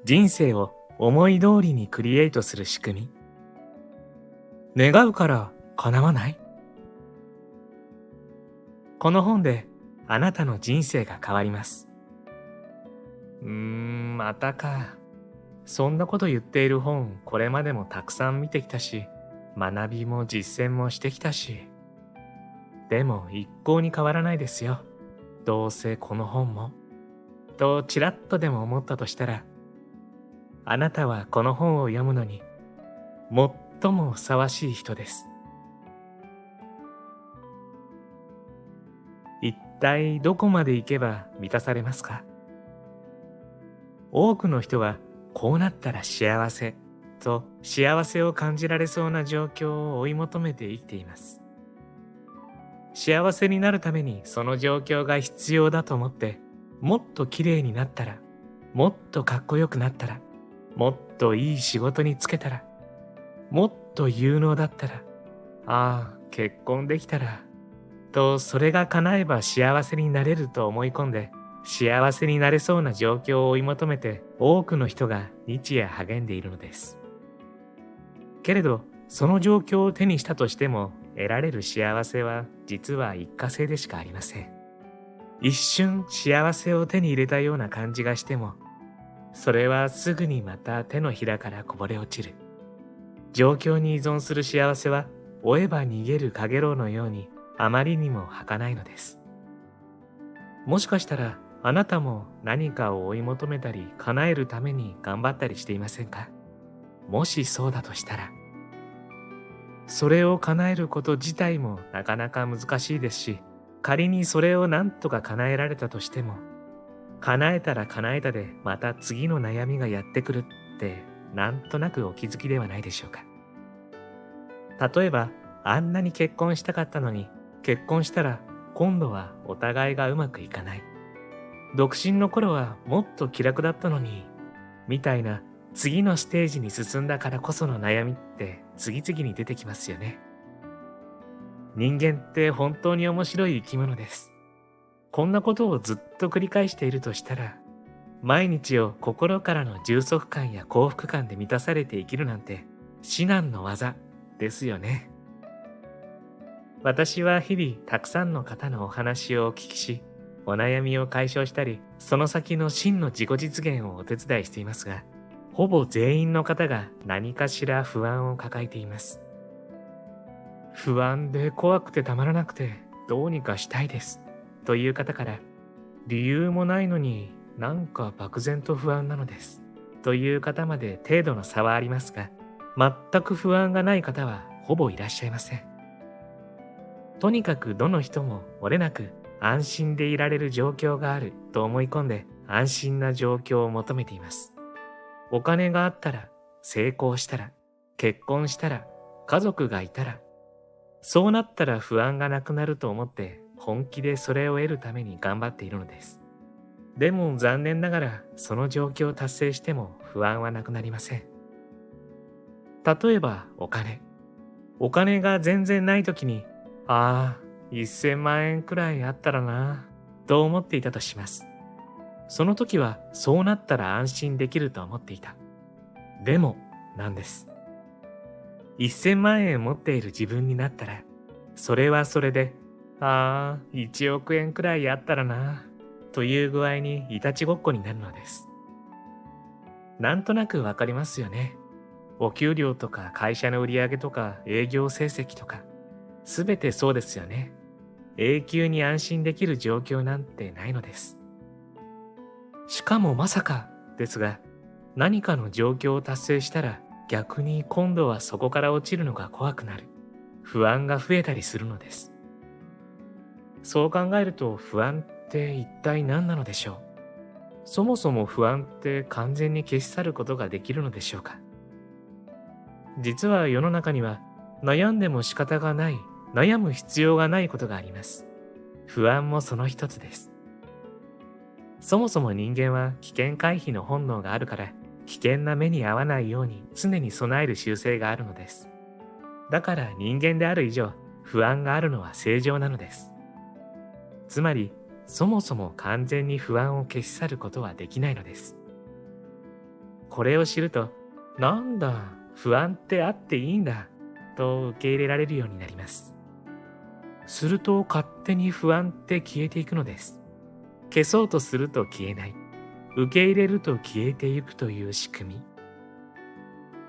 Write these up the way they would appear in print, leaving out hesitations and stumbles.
人生を思い通りにクリエイトする仕組み。願うから叶わない。この本であなたの人生が変わります。またか。そんなこと言っている本、これまでもたくさん見てきたし、学びも実践もしてきたし。でも一向に変わらないですよ。どうせこの本も。とちらっとでも思ったとしたら、あなたはこの本を読むのに最もふさわしい人です。一体どこまで行けば満たされますか？多くの人はこうなったら幸せと幸せを感じられそうな状況を追い求めて生きています。幸せになるためにその状況が必要だと思って、もっと綺麗になったら、もっとかっこよくなったら、もっといい仕事に就けたら、もっと有能だったら、結婚できたら、とそれが叶えば幸せになれると思い込んで、幸せになれそうな状況を追い求めて多くの人が日夜励んでいるのです。けれど、その状況を手にしたとしても、得られる幸せは実は一過性でしかありません。一瞬幸せを手に入れたような感じがしても、それはすぐにまた手のひらからこぼれ落ちる。状況に依存する幸せは、追えば逃げる陽炎のようにあまりにも儚いのです。もしかしたらあなたも何かを追い求めたり叶えるために頑張ったりしていませんか？もしそうだとしたら、それを叶えること自体もなかなか難しいですし、仮にそれを何とか叶えられたとしても、叶えたら叶えたでまた次の悩みがやってくるってなんとなくお気づきではないでしょうか。例えば、あんなに結婚したかったのに、結婚したら今度はお互いがうまくいかない。独身の頃はもっと気楽だったのに、みたいな次のステージに進んだからこその悩みって次々に出てきますよね。人間って本当に面白い生き物です。こんなことをずっと繰り返しているとしたら、毎日を心からの充足感や幸福感で満たされて生きるなんて至難の業ですよね。私は日々たくさんの方のお話をお聞きし、お悩みを解消したり、その先の真の自己実現をお手伝いしていますが、ほぼ全員の方が何かしら不安を抱えています。不安で怖くてたまらなくてどうにかしたいですという方から、理由もないのになんか漠然と不安なのですという方まで程度の差はありますが、全く不安がない方はほぼいらっしゃいません。とにかくどの人も漏れなく安心でいられる状況があると思い込んで安心な状況を求めています。お金があったら、成功したら、結婚したら、家族がいたら、そうなったら不安がなくなると思って本気でそれを得るために頑張っているのです。でも残念ながらその状況を達成しても不安はなくなりません。例えばお金。お金が全然ない時に、1000万円くらいあったらなと思っていたとします。その時はそうなったら安心できると思っていた。でもなんです。1000万円持っている自分になったら、それはそれで、1億円くらいあったらなという具合にいたちごっこになるのです。なんとなくわかりますよね。お給料とか会社の売り上げとか営業成績とか、すべてそうですよね。永久に安心できる状況なんてないのです。しかもまさかですが、何かの状況を達成したら逆に今度はそこから落ちるのが怖くなる。不安が増えたりするのです。そう考えると不安って一体何なのでしょう。そもそも不安って完全に消し去ることができるのでしょうか。実は世の中には悩んでも仕方がない、悩む必要がないことがあります。不安もその一つです。そもそも人間は危険回避の本能があるから、危険な目に遭わないように常に備える習性があるのです。だから人間である以上、不安があるのは正常なのです。つまり、そもそも完全に不安を消し去ることはできないのです。これを知ると、なんだ、不安ってあっていいんだ、と受け入れられるようになります。すると勝手に不安って消えていくのです。消そうとすると消えない。受け入れると消えていくという仕組み。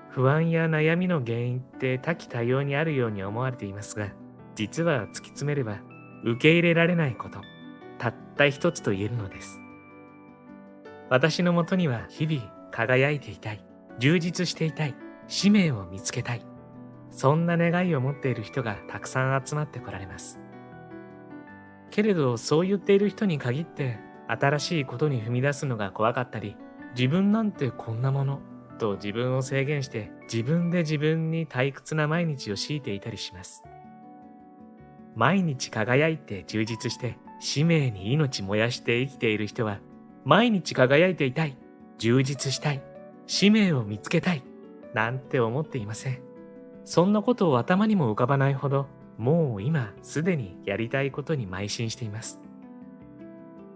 不安や悩みの原因って多岐多様にあるように思われていますが、実は突き詰めれば受け入れられないこと、たった一つと言えるのです。私のもとには日々輝いていたい、充実していたい、使命を見つけたい、そんな願いを持っている人がたくさん集まってこられます。けれどそう言っている人に限って新しいことに踏み出すのが怖かったり、自分なんてこんなものと自分を制限して自分で自分に退屈な毎日を強いていたりします。毎日輝いて充実して使命に命燃やして生きている人は、毎日輝いていたい、充実したい、使命を見つけたいなんて思っていません。そんなことを頭にも浮かばないほど、もう今すでにやりたいことに邁進しています。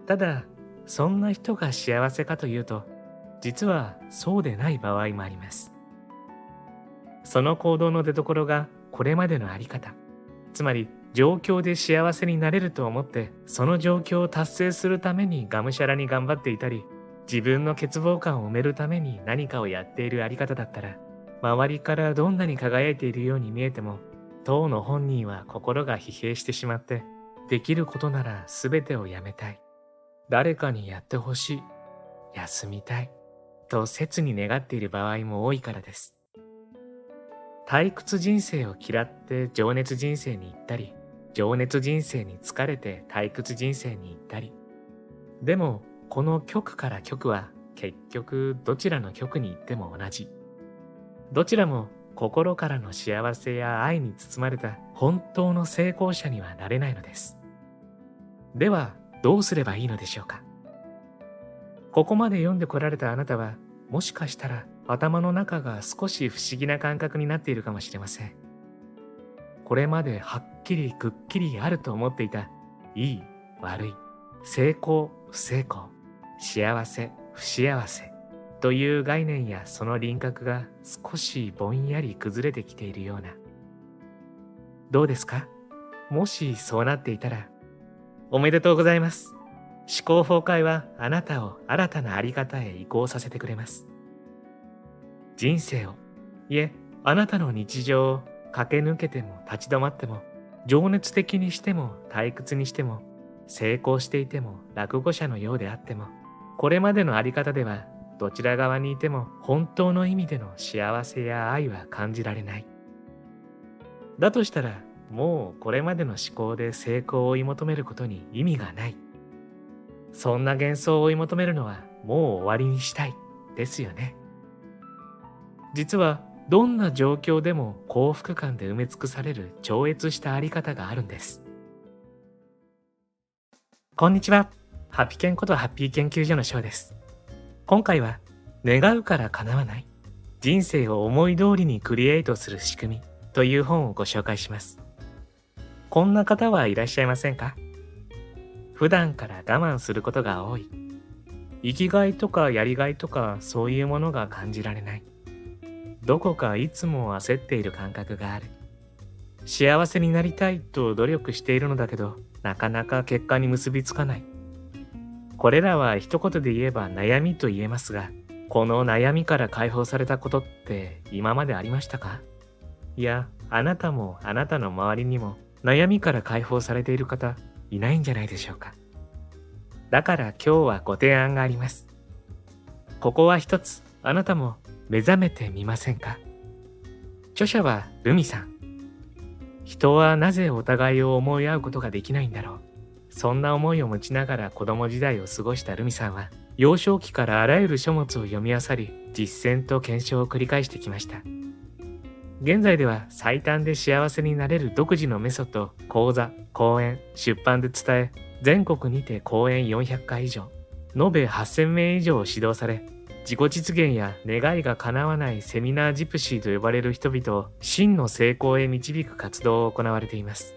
ただ、そんな人が幸せかというと、実はそうでない場合もあります。その行動の出所がこれまでのあり方、つまり状況で幸せになれると思って、その状況を達成するためにがむしゃらに頑張っていたり、自分の欠乏感を埋めるために何かをやっているあり方だったら、周りからどんなに輝いているように見えても、当の本人は心が疲弊してしまって、できることなら全てをやめたい、誰かにやってほしい、休みたいと切に願っている場合も多いからです。退屈人生を嫌って情熱人生に行ったり、情熱人生に疲れて退屈人生に行ったり。でもこの極から極は結局どちらの極に行っても同じ。どちらも心からの幸せや愛に包まれた本当の成功者にはなれないのです。ではどうすればいいのでしょうか。ここまで読んでこられたあなたは、もしかしたら頭の中が少し不思議な感覚になっているかもしれません。これまではっきりくっきりあると思っていたいい悪い、成功不成功、幸せ不幸せという概念やその輪郭が少しぼんやり崩れてきているような。どうですか？もしそうなっていたら、おめでとうございます。思考崩壊はあなたを新たなあり方へ移行させてくれます。人生を、いえ、あなたの日常を駆け抜けても立ち止まっても、情熱的にしても退屈にしても、成功していても落後者のようであっても、これまでのあり方ではどちら側にいても本当の意味での幸せや愛は感じられない。だとしたら、もうこれまでの思考で成功を追い求めることに意味がない。そんな幻想を追い求めるのはもう終わりにしたいですよね。実はどんな状況でも幸福感で埋め尽くされる超越したあり方があるんです。こんにちは。ハピケンことハッピー研究所の翔です。今回は願うから叶わない人生を思い通りにクリエイトする仕組みという本をご紹介します。こんな方はいらっしゃいませんか？普段から我慢することが多い。生きがいとかやりがいとかそういうものが感じられない。どこかいつも焦っている感覚がある。幸せになりたいと努力しているのだけど、なかなか結果に結びつかない。これらは一言で言えば悩みと言えますが、この悩みから解放されたことって今までありましたか？いや、あなたもあなたの周りにも悩みから解放されている方いないんじゃないでしょうか。だから今日はご提案があります。ここは一つあなたも目覚めてみませんか？著者はルミさん。人はなぜお互いを思い合うことができないんだろう。そんな思いを持ちながら子供時代を過ごしたルミさんは、幼少期からあらゆる書物を読み漁り、実践と検証を繰り返してきました。現在では最短で幸せになれる独自のメソッドを講座、講演、出版で伝え、全国にて講演400回以上、延べ8000名以上を指導され、自己実現や願いが叶わないセミナージプシーと呼ばれる人々を真の成功へ導く活動を行われています。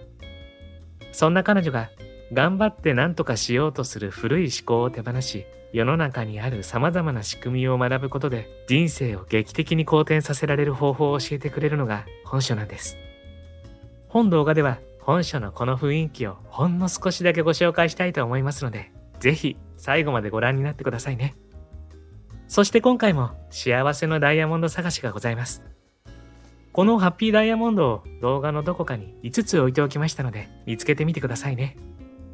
そんな彼女が頑張って何とかしようとする古い思考を手放し、世の中にある様々な仕組みを学ぶことで人生を劇的に好転させられる方法を教えてくれるのが本書なんです。本動画では本書のこの雰囲気をほんの少しだけご紹介したいと思いますので、ぜひ最後までご覧になってくださいね。そして今回も幸せのダイヤモンド探しがございます。このハッピーダイヤモンドを動画のどこかに5つ置いておきましたので、見つけてみてくださいね。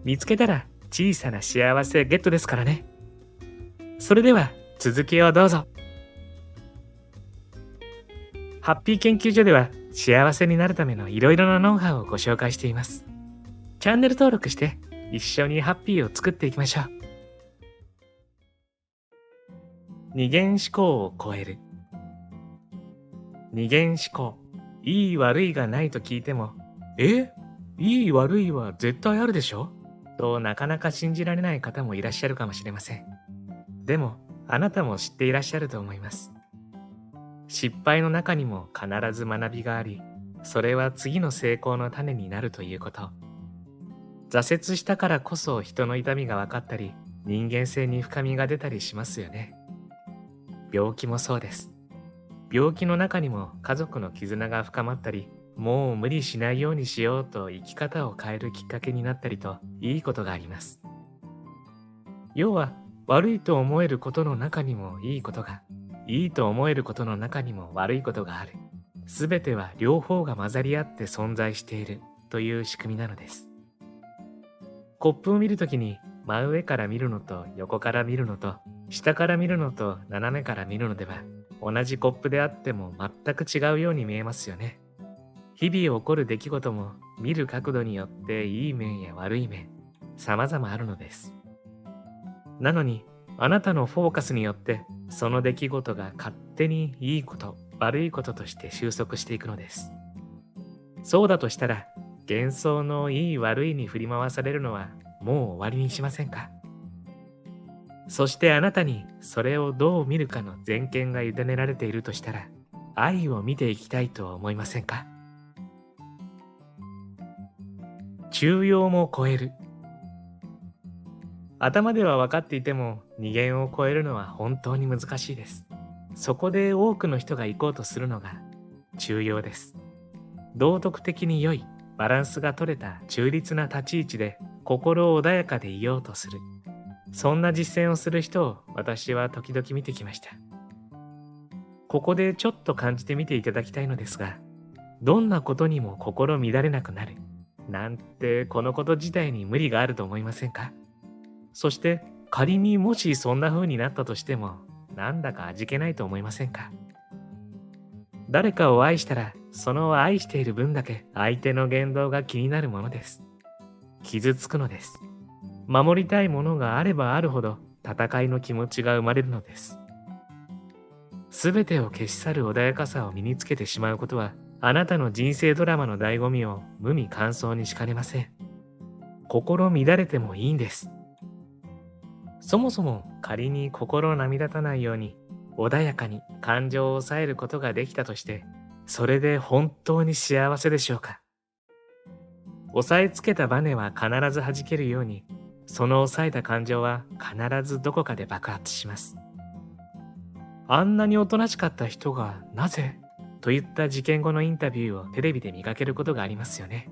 見つけたら小さな幸せゲットですからね。それでは続きをどうぞ。ハッピー研究所では幸せになるためのいろいろなノウハウをご紹介しています。チャンネル登録して一緒にハッピーを作っていきましょう。二元思考を超える。二元思考、いい悪いがないと聞いても、いい悪いは絶対あるでしょとなかなか信じられない方もいらっしゃるかもしれません。でもあなたも知っていらっしゃると思います。失敗の中にも必ず学びがあり、それは次の成功の種になるということ。挫折したからこそ人の痛みが分かったり、人間性に深みが出たりしますよね。病気もそうです。病気の中にも家族の絆が深まったり、もう無理しないようにしようと生き方を変えるきっかけになったりと、いいことがあります。要は、悪いと思えることの中にもいいことが、いいと思えることの中にも悪いことがある。すべては両方が混ざり合って存在しているという仕組みなのです。コップを見るときに真上から見るのと横から見るのと下から見るのと斜めから見るのでは同じコップであっても全く違うように見えますよね。日々起こる出来事も見る角度によっていい面や悪い面、様々あるのです。なのにあなたのフォーカスによってその出来事が勝手にいいこと、悪いこととして収束していくのです。そうだとしたら、幻想のいい悪いに振り回されるのはもう終わりにしませんか？そしてあなたにそれをどう見るかの全権が委ねられているとしたら、愛を見ていきたいと思いませんか？中庸も超える。頭では分かっていても二元を超えるのは本当に難しいです。そこで多くの人が行こうとするのが中庸です。道徳的に良いバランスが取れた中立な立ち位置で心穏やかでいようとする。そんな実践をする人を私は時々見てきました。ここでちょっと感じてみていただきたいのですが、どんなことにも心乱れなくなるなんてこのこと自体に無理があると思いませんか？そして仮にもしそんな風になったとしてもなんだか味気ないと思いませんか？誰かを愛したらその愛している分だけ相手の言動が気になるものです。傷つくのです。守りたいものがあればあるほど戦いの気持ちが生まれるのです。すべてを消し去る穏やかさを身につけてしまうことはあなたの人生ドラマの醍醐味を無味乾燥にしかねません。心乱れてもいいんです。そもそも仮に心を波立たないように穏やかに感情を抑えることができたとして、それで本当に幸せでしょうか？押さえつけたバネは必ず弾けるように、その抑えた感情は必ずどこかで爆発します。あんなにおとなしかった人がなぜといった事件後のインタビューをテレビで見かけることがありますよね。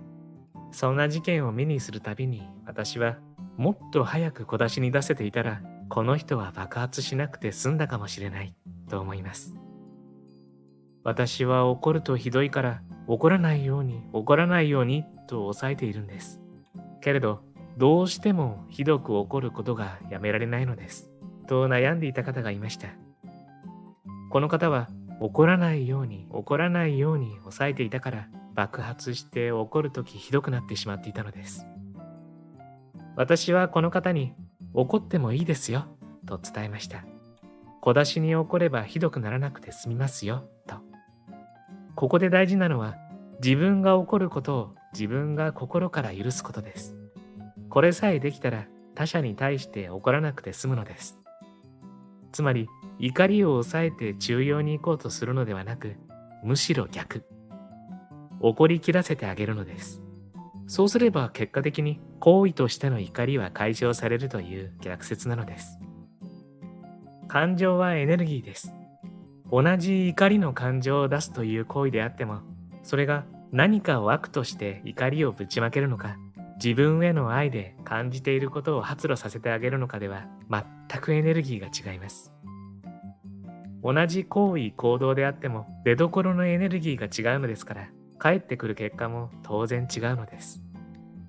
そんな事件を目にするたびに私はもっと早く小出しに出せていたらこの人は爆発しなくて済んだかもしれないと思います。私は怒るとひどいから怒らないようにと抑えているんです。けれどどうしてもひどく怒ることがやめられないのですと悩んでいた方がいました。この方は怒らないように抑えていたから爆発して怒るときひどくなってしまっていたのです。私はこの方に怒ってもいいですよと伝えました。小出しに怒ればひどくならなくて済みますよと。ここで大事なのは自分が怒ることを自分が心から許すことです。これさえできたら他者に対して怒らなくて済むのです。つまり怒りを抑えて中庸に行こうとするのではなく、むしろ逆。怒り切らせてあげるのです。そうすれば結果的に行為としての怒りは解消されるという逆説なのです。感情はエネルギーです。同じ怒りの感情を出すという行為であっても、それが何かを悪として怒りをぶちまけるのか、自分への愛で感じていることを発露させてあげるのかでは、全くエネルギーが違います。同じ行為行動であっても出どころのエネルギーが違うのですから、返ってくる結果も当然違うのです。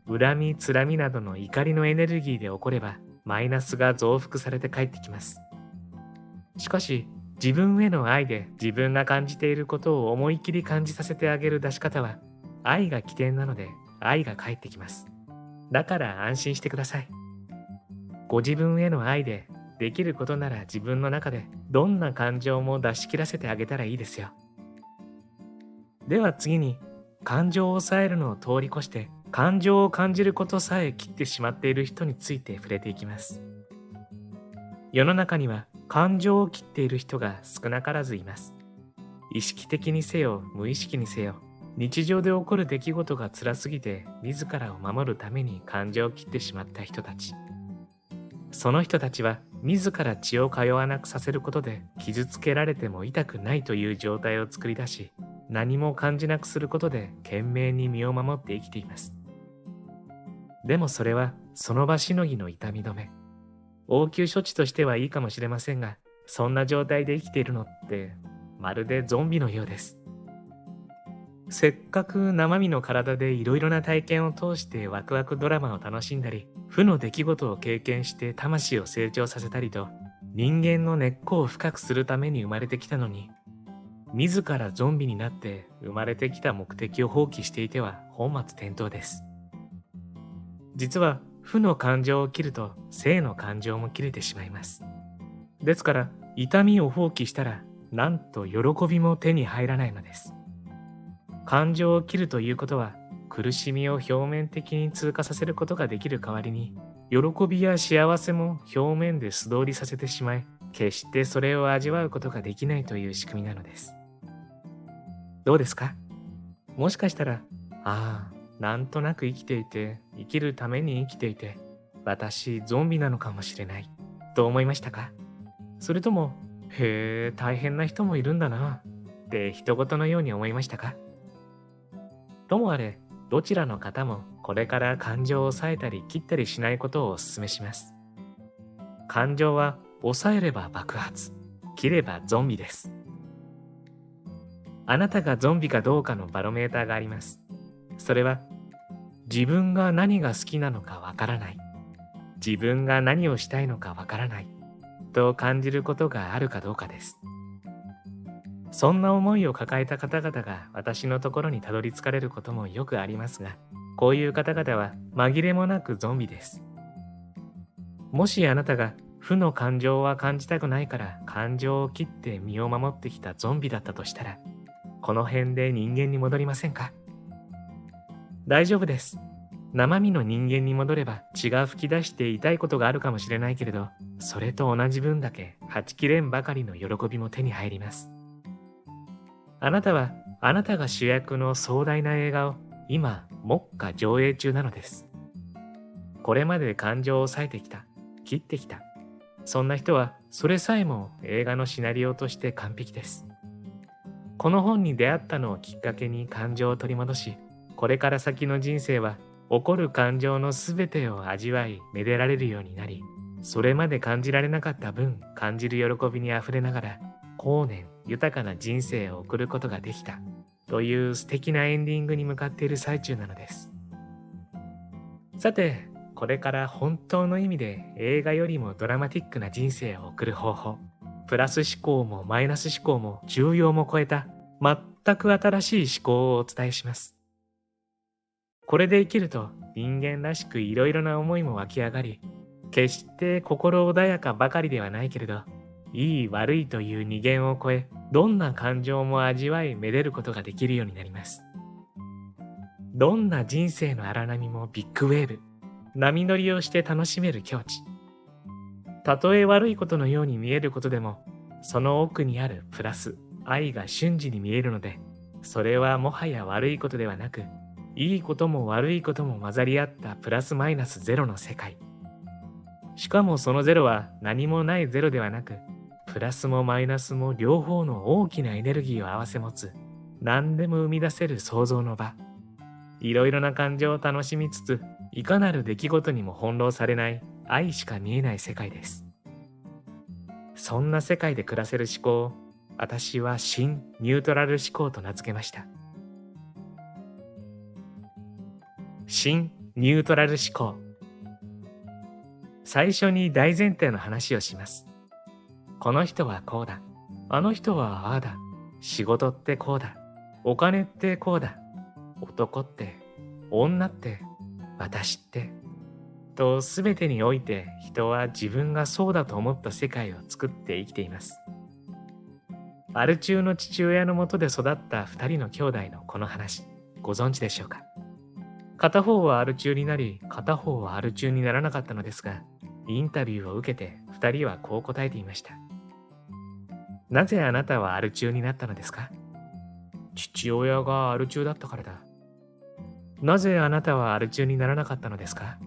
恨みつらみなどの怒りのエネルギーで起これば、マイナスが増幅されて返ってきます。しかし自分への愛で自分が感じていることを思い切り感じさせてあげる出し方は、愛が起点なので愛が返ってきます。だから安心してください。ご自分への愛でできることなら自分の中でどんな感情も出し切らせてあげたらいいですよ。では次に、感情を抑えるのを通り越して感情を感じることさえ切ってしまっている人について触れていきます。世の中には感情を切っている人が少なからずいます。意識的にせよ無意識にせよ、日常で起こる出来事が辛すぎて自らを守るために感情を切ってしまった人たち。その人たちは自ら血を通わなくさせることで傷つけられても痛くないという状態を作り出し、何も感じなくすることで懸命に身を守って生きています。でもそれはその場しのぎの痛み止め。応急処置としてはいいかもしれませんが、そんな状態で生きているのってまるでゾンビのようです。せっかく生身の体でいろいろな体験を通してワクワクドラマを楽しんだり、負の出来事を経験して魂を成長させたりと、人間の根っこを深くするために生まれてきたのに、自らゾンビになって生まれてきた目的を放棄していては本末転倒です。実は負の感情を切ると正の感情も切れてしまいます。ですから痛みを放棄したら、なんと喜びも手に入らないのです。感情を切るということは、苦しみを表面的に通過させることができる代わりに、喜びや幸せも表面で素通りさせてしまい、決してそれを味わうことができないという仕組みなのです。どうですか？もしかしたら、なんとなく生きていて、生きるために生きていて、私ゾンビなのかもしれない、と思いましたか？それとも、へえ、大変な人もいるんだな、って人事のように思いましたか？ともあれ、どちらの方もこれから感情を抑えたり切ったりしないことをお勧めします。感情は抑えれば爆発、切ればゾンビです。あなたがゾンビかどうかのバロメーターがあります。それは、自分が何が好きなのかわからない、自分が何をしたいのかわからない、と感じることがあるかどうかです。そんな思いを抱えた方々が私のところにたどり着かれることもよくありますが、こういう方々は紛れもなくゾンビです。もしあなたが負の感情は感じたくないから感情を切って身を守ってきたゾンビだったとしたら、この辺で人間に戻りませんか？大丈夫です。生身の人間に戻れば血が噴き出して痛いことがあるかもしれないけれど、それと同じ分だけはちきれんばかりの喜びも手に入ります。あなたはあなたが主役の壮大な映画を今目下上映中なのです。これまで感情を抑えてきた、切ってきた、そんな人はそれさえも映画のシナリオとして完璧です。この本に出会ったのをきっかけに感情を取り戻し、これから先の人生は起こる感情のすべてを味わいめでられるようになり、それまで感じられなかった分感じる喜びにあふれながら後年豊かな人生を送ることができたという素敵なエンディングに向かっている最中なのです。さて、これから本当の意味で映画よりもドラマティックな人生を送る方法、プラス思考もマイナス思考も重要も超えた全く新しい思考をお伝えします。これで生きると人間らしくいろいろな思いも湧き上がり、決して心穏やかばかりではないけれど、いい悪いという二元を超え、どんな感情も味わいめでることができるようになります。どんな人生の荒波もビッグウェーブ、波乗りをして楽しめる境地。たとえ悪いことのように見えることでも、その奥にあるプラス、愛が瞬時に見えるので、それはもはや悪いことではなく、いいことも悪いことも混ざり合ったプラスマイナスゼロの世界。しかもそのゼロは何もないゼロではなく、プラスもマイナスも両方の大きなエネルギーを合わせ持つ、何でも生み出せる創造の場。いろいろな感情を楽しみつつ、いかなる出来事にも翻弄されない愛しか見えない世界です。そんな世界で暮らせる思考を、私は新ニュートラル思考と名付けました。新ニュートラル思考。最初に大前提の話をします。この人はこうだ。あの人はああだ。仕事ってこうだ。お金ってこうだ。男って、女って、私って。と全てにおいて人は自分がそうだと思った世界を作って生きています。アル中の父親のもとで育った二人の兄弟のこの話、ご存知でしょうか。片方はアル中になり、片方はアル中にならなかったのですが、インタビューを受けて二人はこう答えていました。なぜあなたはアル中になったのですか？父親がアル中だったからだ。なぜあなたはアル中にならなかったのですか？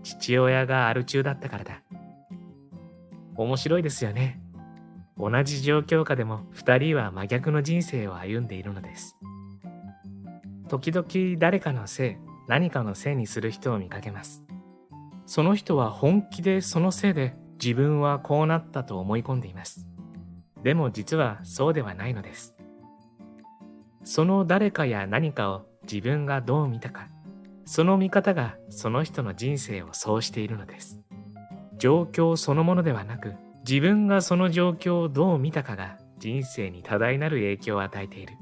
父親がアル中だったからだ。面白いですよね。同じ状況下でも二人は真逆の人生を歩んでいるのです。時々誰かのせい、何かのせいにする人を見かけます。その人は本気でそのせいで自分はこうなったと思い込んでいます。でも実はそうではないのです。その誰かや何かを自分がどう見たか、その見方がその人の人生をそうしているのです。状況そのものではなく、自分がその状況をどう見たかが人生に多大なる影響を与えている。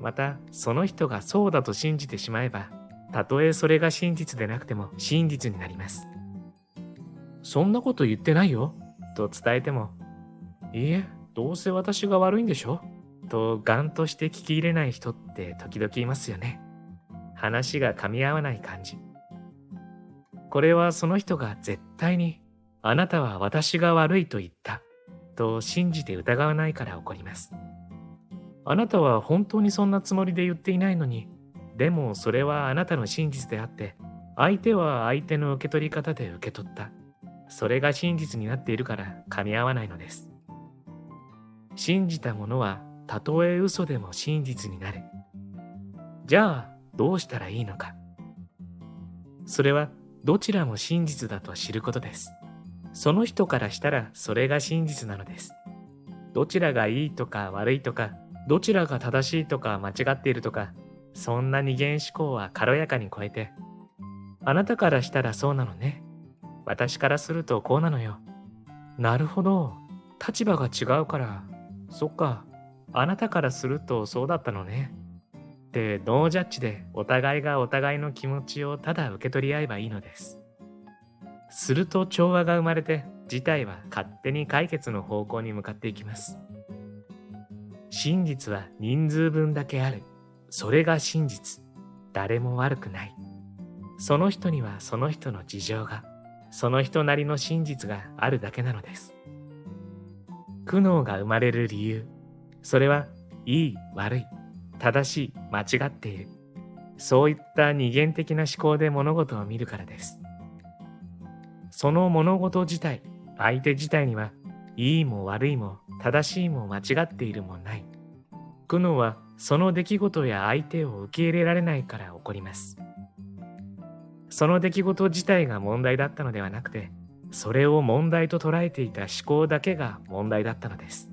また、その人がそうだと信じてしまえば、たとえそれが真実でなくても真実になります。そんなこと言ってないよ、と伝えても、いいえ、どうせ私が悪いんでしょとガンとして聞き入れない人って時々いますよね。話が噛み合わない感じ。これはその人が絶対にあなたは私が悪いと言ったと信じて疑わないから起こります。あなたは本当にそんなつもりで言っていないのに、でもそれはあなたの真実であって、相手は相手の受け取り方で受け取った。それが真実になっているから噛み合わないのです。信じたものはたとえ嘘でも真実になる。じゃあどうしたらいいのか。それはどちらも真実だと知ることです。その人からしたらそれが真実なのです。どちらがいいとか悪いとか、どちらが正しいとか間違っているとか、そんな二元思考は軽やかに超えて、あなたからしたらそうなのね。私からするとこうなのよ。なるほど。立場が違うから、そっか。あなたからするとそうだったのね。ってノージャッジでお互いがお互いの気持ちをただ受け取り合えばいいのです。すると調和が生まれて、事態は勝手に解決の方向に向かっていきます。真実は人数分だけある。それが真実。誰も悪くない。その人にはその人の事情が、その人なりの真実があるだけなのです。苦悩が生まれる理由、それはいい、悪い、正しい、間違っている。そういった二元的な思考で物事を見るからです。その物事自体、相手自体には、いいも悪いも正しいも間違っているもない。苦悩はその出来事や相手を受け入れられないから起こります。その出来事自体が問題だったのではなくて、それを問題と捉えていた思考だけが問題だったのです。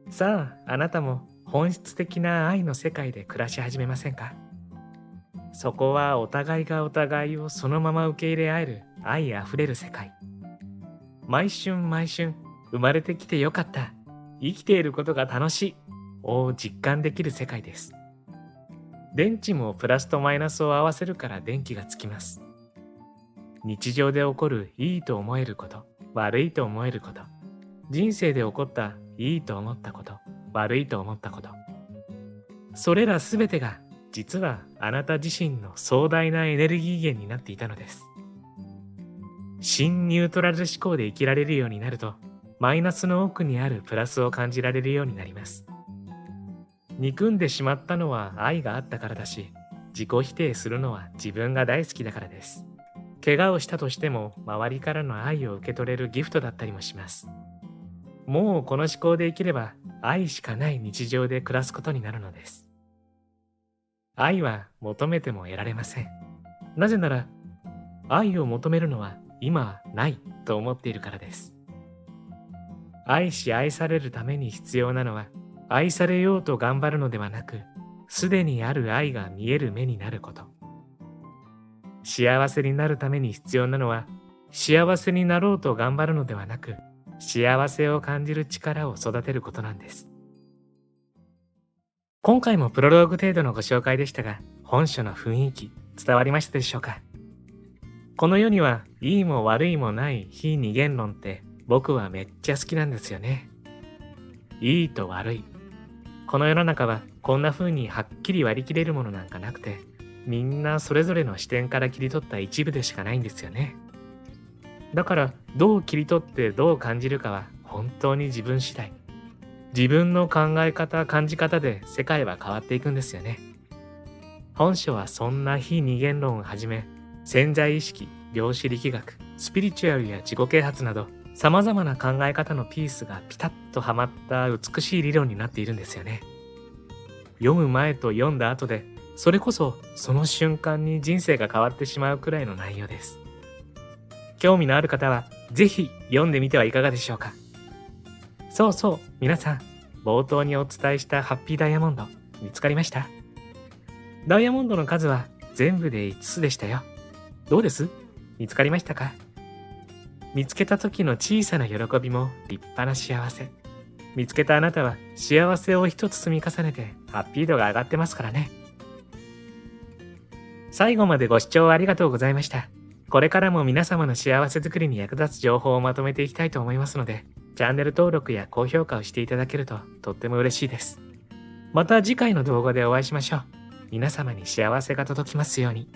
さあ、あなたも本質的な愛の世界で暮らし始めませんか？そこはお互いがお互いをそのまま受け入れ合える愛あふれる世界。毎春毎春、生まれてきてよかった、生きていることが楽しいを実感できる世界です。電池もプラスとマイナスを合わせるから電気がつきます。日常で起こるいいと思えること、悪いと思えること、人生で起こったいいと思ったこと、悪いと思ったこと、それらすべてが実はあなた自身の壮大なエネルギー源になっていたのです。新ニュートラル思考で生きられるようになると、マイナスの奥にあるプラスを感じられるようになります。憎んでしまったのは愛があったからだし、自己否定するのは自分が大好きだからです。怪我をしたとしても周りからの愛を受け取れるギフトだったりもします。もうこの思考で生きれば愛しかない日常で暮らすことになるのです。愛は求めても得られません。なぜなら、愛を求めるのは今はないと思っているからです。愛し愛されるために必要なのは、愛されようと頑張るのではなく、すでにある愛が見える目になること。幸せになるために必要なのは、幸せになろうと頑張るのではなく、幸せを感じる力を育てることなんです。今回もプロローグ程度のご紹介でしたが、本書の雰囲気伝わりましたでしょうか？この世にはいいも悪いもない非二元論って僕はめっちゃ好きなんですよね。いいと悪い。この世の中はこんな風にはっきり割り切れるものなんかなくて、みんなそれぞれの視点から切り取った一部でしかないんですよね。だからどう切り取ってどう感じるかは本当に自分次第。自分の考え方、感じ方で世界は変わっていくんですよね。本書はそんな非二元論をはじめ、潜在意識、量子力学、スピリチュアルや自己啓発など、様々な考え方のピースがピタッとはまった美しい理論になっているんですよね。読む前と読んだ後で、それこそその瞬間に人生が変わってしまうくらいの内容です。興味のある方はぜひ読んでみてはいかがでしょうか。そうそう、皆さん、冒頭にお伝えしたハッピーダイヤモンド、見つかりました？ダイヤモンドの数は全部で5つでしたよ。どうです？見つかりましたか？見つけた時の小さな喜びも立派な幸せ。見つけたあなたは幸せを一つ積み重ねてハッピー度が上がってますからね。最後までご視聴ありがとうございました。これからも皆様の幸せづくりに役立つ情報をまとめていきたいと思いますので、チャンネル登録や高評価をしていただけるととっても嬉しいです。また次回の動画でお会いしましょう。皆様に幸せが届きますように。